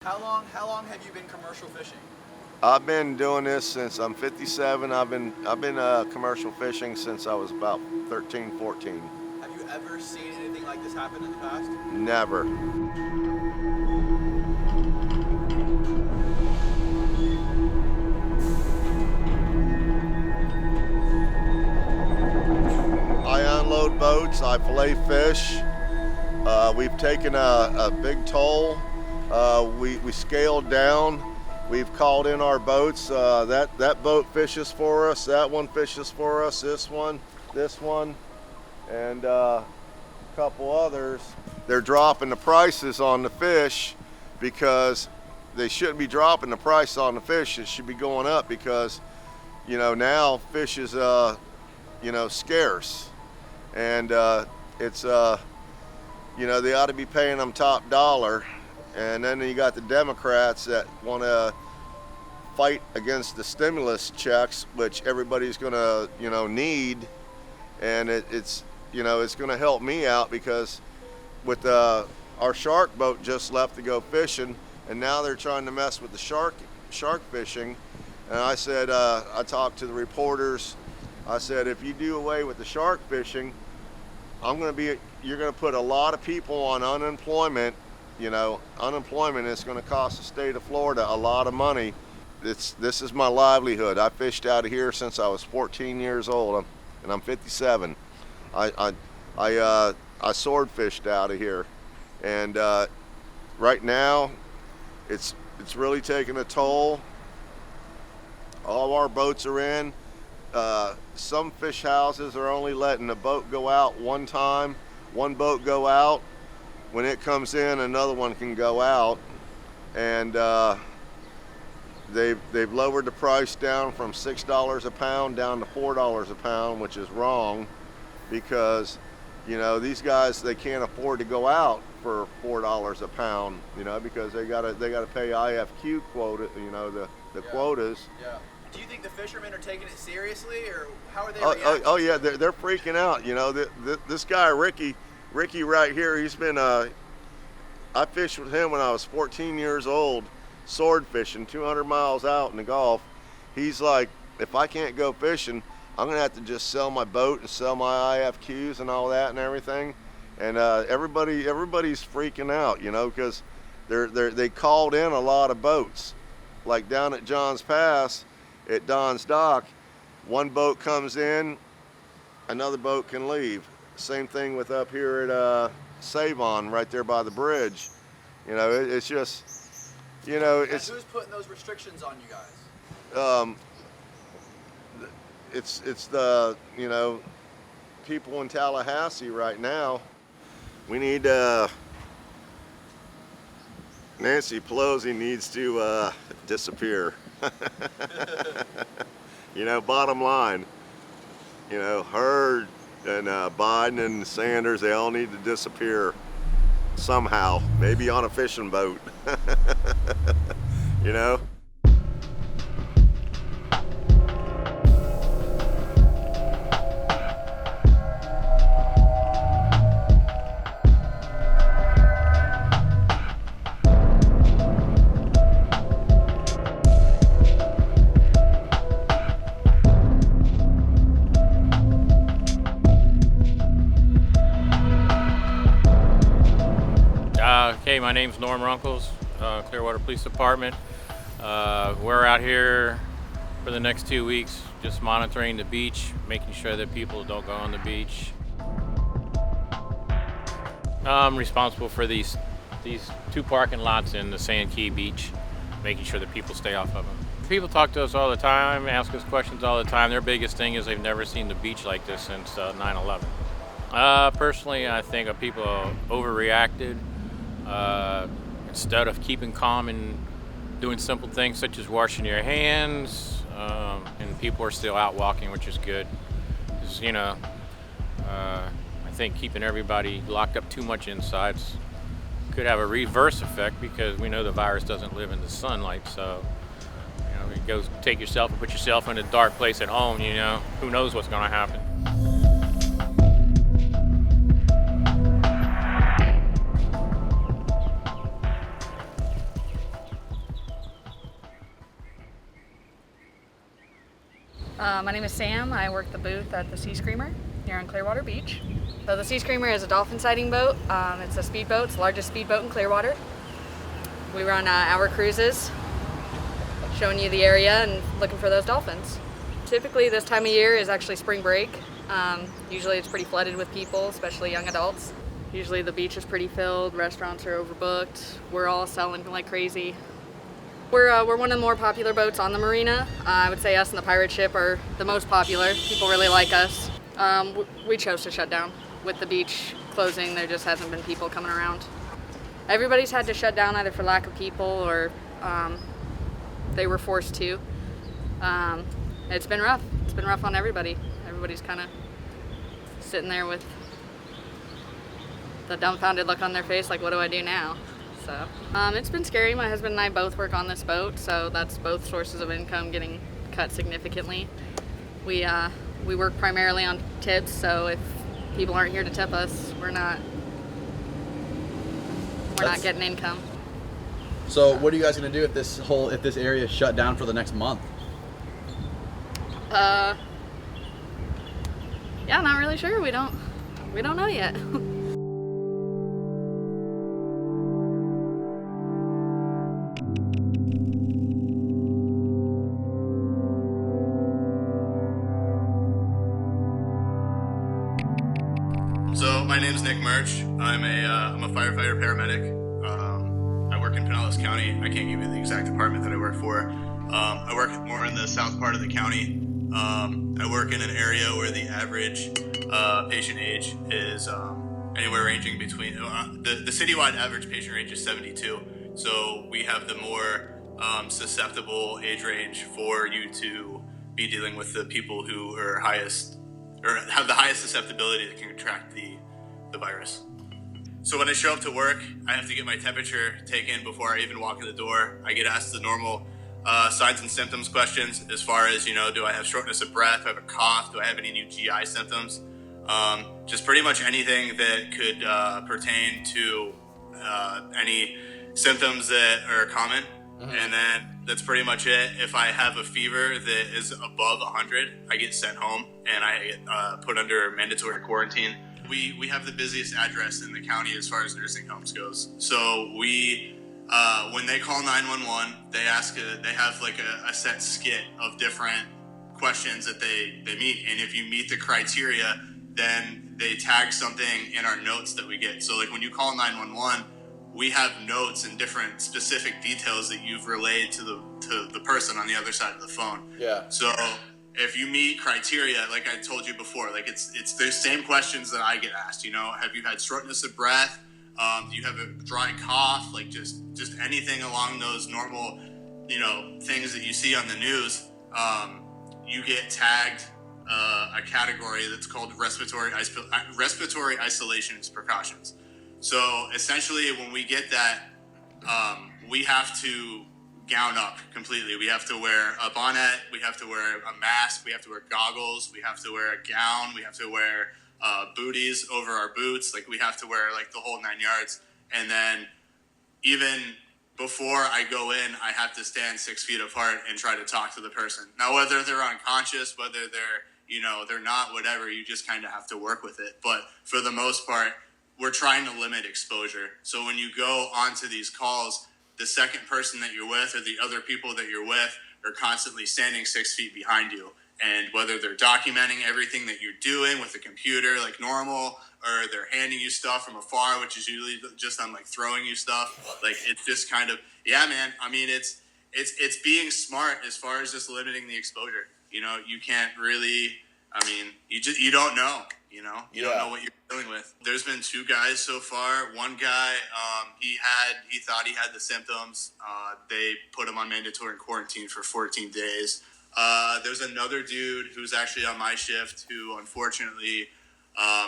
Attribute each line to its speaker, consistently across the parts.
Speaker 1: How long have you been commercial fishing?
Speaker 2: I've been doing this since I'm 57. I've been commercial fishing since I was about 13, 14.
Speaker 1: Have you ever seen anything like this happen in the past?
Speaker 2: Never. I unload boats. I fillet fish. We've taken a big toll. We scaled down. We've called in our boats. That boat fishes for us. That one fishes for us. This one, and a couple others. They're dropping the prices on the fish because they shouldn't be dropping the price on the fish. It should be going up because, now fish is, scarce, and it's, they ought to be paying them top dollar. And then you got the Democrats that want to fight against the stimulus checks, which everybody's going to, need. And it's going to help me out because with our shark boat just left to go fishing, and now they're trying to mess with the shark fishing. And I said, I talked to the reporters. I said, if you do away with the shark fishing, you're going to put a lot of people on unemployment. Unemployment is going to cost the state of Florida a lot of money. This is my livelihood. I fished out of here since I was 14 years old, and I'm 57. I sword fished out of here, and right now, it's really taking a toll. All of our boats are in. Some fish houses are only letting a boat go out one time. One boat go out. When it comes in, another one can go out, and they've lowered the price down from $6 a pound down to $4 a pound, which is wrong, because these guys, they can't afford to go out for $4 a pound, because they gotta pay IFQ quota, the quotas.
Speaker 1: Yeah. Do you think the fishermen are taking it seriously, or how are they
Speaker 2: reacting? Oh yeah, they're freaking out. This guy Ricky right here, he's been, I fished with him when I was 14 years old, sword fishing 200 miles out in the Gulf. He's like, if I can't go fishing, I'm gonna have to just sell my boat and sell my IFQs and all that and everything. And everybody's freaking out, because they called in a lot of boats. Like down at John's Pass, at Don's Dock, one boat comes in, another boat can leave. Same thing with up here at Savon, right there by the bridge. It's just, it's.
Speaker 1: Who's putting those restrictions on you guys?
Speaker 2: It's the people in Tallahassee right now. We need Nancy Pelosi needs to disappear. Bottom line, her and Biden and Sanders, they all need to disappear somehow, maybe on a fishing boat.
Speaker 3: Okay, my name's Norm Runkles, Clearwater Police Department. We're out here for the next 2 weeks, just monitoring the beach, making sure that people don't go on the beach. I'm responsible for these two parking lots in the Sand Key Beach, making sure that people stay off of them. People talk to us all the time, ask us questions all the time. Their biggest thing is they've never seen the beach like this since 9/11. Personally, I think people overreacted. Instead of keeping calm and doing simple things such as washing your hands, and people are still out walking, which is good. I think keeping everybody locked up too much inside could have a reverse effect, because we know the virus doesn't live in the sunlight. So, you go take yourself and put yourself in a dark place at home, who knows what's going to happen.
Speaker 4: My name is Sam. I work the booth at the Sea Screamer here on Clearwater Beach. So the Sea Screamer is a dolphin sighting boat. It's a speedboat. It's the largest speedboat in Clearwater. We run hour cruises, showing you the area and looking for those dolphins. Typically this time of year is actually spring break. Usually it's pretty flooded with people, especially young adults. Usually the beach is pretty filled, restaurants are overbooked. We're all selling like crazy. We're one of the more popular boats on the marina. I would say us and the pirate ship are the most popular. People really like us. We chose to shut down. With the beach closing, there just hasn't been people coming around. Everybody's had to shut down either for lack of people or they were forced to. It's been rough. It's been rough on everybody. Everybody's kind of sitting there with the dumbfounded look on their face, like, what do I do now? So it's been scary. My husband and I both work on this boat, so that's both sources of income getting cut significantly. We work primarily on tips, so if people aren't here to tip us, we're not getting income.
Speaker 5: So what are you guys gonna do if this area is shut down for the next month?
Speaker 4: Yeah, not really sure. We don't know yet.
Speaker 6: So my name's Nick Murch. I'm a firefighter paramedic. I work in Pinellas County. I can't give you the exact department that I work for. I work more in the south part of the county. I work in an area where the average patient age is anywhere ranging between the citywide average patient age is 72. So we have the more susceptible age range for you to be dealing with the people who are highest or have the highest susceptibility to contract the virus. So when I show up to work, I have to get my temperature taken before I even walk in the door. I get asked the normal signs and symptoms questions as far as, do I have shortness of breath, do I have a cough, do I have any new GI symptoms? Just pretty much anything that could pertain to any symptoms that are common. Mm-hmm. And then that's pretty much it. If I have a fever that is above 100, I get sent home and I get put under mandatory quarantine. We have the busiest address in the county as far as nursing homes goes. So when they call 911, they have like a set skit of different questions that they meet. And if you meet the criteria, then they tag something in our notes that we get. So like when you call 911, we have notes and different specific details that you've relayed to the person on the other side of the phone. Yeah. So if you meet criteria, like I told you before, like it's the same questions that I get asked. Have you had shortness of breath? Do you have a dry cough? Like just anything along those normal, things that you see on the news. You get tagged a category that's called respiratory isolation precautions. So essentially, when we get that, we have to gown up completely. We have to wear a bonnet. We have to wear a mask. We have to wear goggles. We have to wear a gown. We have to wear booties over our boots. Like we have to wear like the whole 9 yards. And then even before I go in, I have to stand 6 feet apart and try to talk to the person. Now, whether they're unconscious, whether they're not, whatever, you just kind of have to work with it. But for the most part, we're trying to limit exposure. So when you go onto these calls, the second person that you're with or the other people that you're with are constantly standing 6 feet behind you. And whether they're documenting everything that you're doing with the computer like normal, or they're handing you stuff from afar, which is usually just them like throwing you stuff. Like it's just kind of, yeah, man. I mean, it's being smart as far as just limiting the exposure. You can't really, you don't know. You don't know what you're dealing with. There's been 2 guys so far. One guy, he thought he had the symptoms. They put him on mandatory quarantine for 14 days. There's another dude who's actually on my shift who, unfortunately,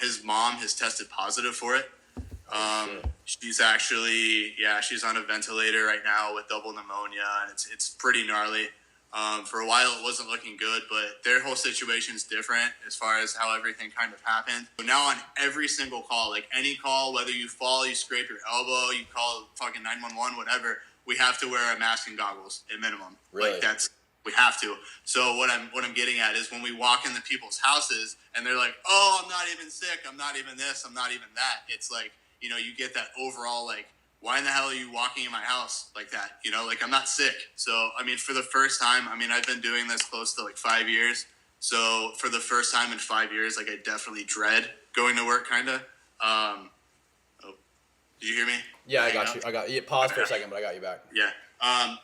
Speaker 6: his mom has tested positive for it. She's actually, she's on a ventilator right now with double pneumonia, and it's pretty gnarly. For a while, it wasn't looking good, but their whole situation's different as far as how everything kind of happened. So now on every single call, like any call, whether you fall, you scrape your elbow, you call fucking 911, whatever, we have to wear a mask and goggles at minimum. Really? Like We have to. So what I'm getting at is when we walk into people's houses and they're like, oh, I'm not even sick, I'm not even this, I'm not even that. It's like, you know, you get that overall, like, why in the hell are you walking in my house like that? You know, like, I'm not sick. So, I mean, for the first time, I mean, I've been doing this close to like 5 years. So for the first time in 5 years, like, I definitely dread going to work, kind of. Oh, did you hear me?
Speaker 5: Yeah, I got you. Pause for a second, but I got you back.
Speaker 6: Yeah. I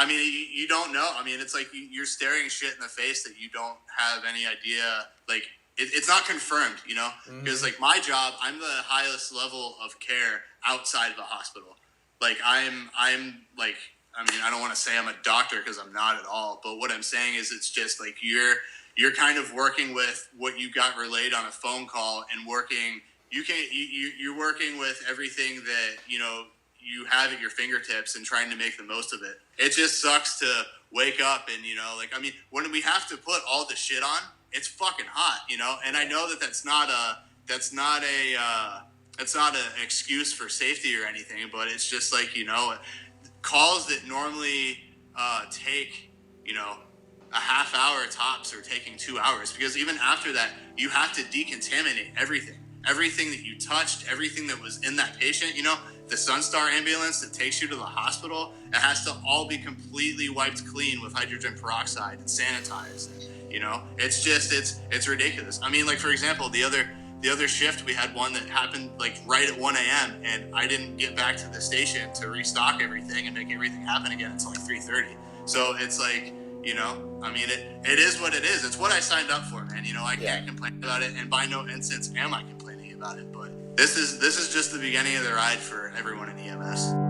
Speaker 6: mean, you don't know. I mean, it's like you're staring shit in the face that you don't have any idea. Like, it's not confirmed, you know? Because, like, my job, I'm the highest level of care outside of a hospital. Like, I'm like, I mean, I don't want to say I'm a doctor because I'm not at all. But what I'm saying is it's just, like, you're kind of working with what you got relayed on a phone call and working – you're working with everything that, you know, you have at your fingertips and trying to make the most of it. It just sucks to wake up and, you know, like, I mean, when we have to put all the shit on, it's fucking hot, you know? And I know that that's not an excuse for safety or anything, but it's just like, you know, calls that normally take, you know, a half hour tops are taking 2 hours, because even after that, you have to decontaminate everything that you touched, everything that was in that patient, you know, the Sunstar ambulance that takes you to the hospital, it has to all be completely wiped clean with hydrogen peroxide and sanitized. You know, it's just, it's ridiculous. I mean, like, for example, the other shift, we had one that happened like right at 1 a.m. and I didn't get back to the station to restock everything and make everything happen again until like 3:30. So it's like, you know, I mean, it is what it is. It's what I signed up for, man. You know, I can't complain about it, and by no instance am I complaining about it. But this is just the beginning of the ride for everyone in EMS.